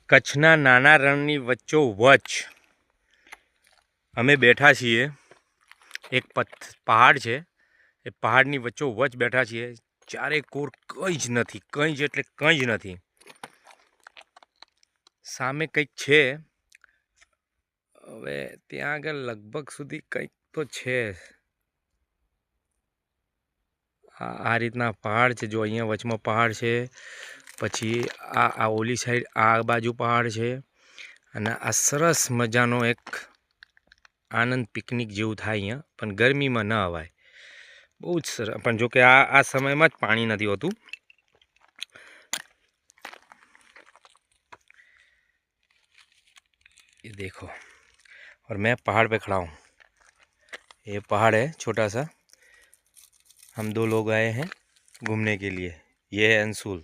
કચ્છના નાના રણની વચ્ચોવચ્ચ અમે બેઠા છીએ। એક પહાડ છે, એ પહાડની વચ્ચોવચ્ચ બેઠા છીએ। ચારે કોર કંઈ જ નથી, કંઈ જ એટલે કંઈ જ નથી। સામે કંઈક છે, હવે ત્યાં આગળ લગભગ સુધી કંઈક તો છે। આ રીતના પહાડ છે, જો અહીંયા વચમાં પહાડ છે, પછી આ ઓલી સાઈડ આ બાજુ પહાડ છે, અને આ સરસ મજાનો એક આનંદ પિકનિક જેવું થાય અહીંયા, પણ ગરમીમાં ન અવાય, બહુ જ સરસ। પણ જો કે આ સમયમાં જ પાણી નથી હોતું। ये देखो, और मैं पहाड़ पे खड़ा हूँ। ये पहाड़ है छोटा सा, हम 2 लोग आए हैं घूमने के लिए। ये है अंशुल।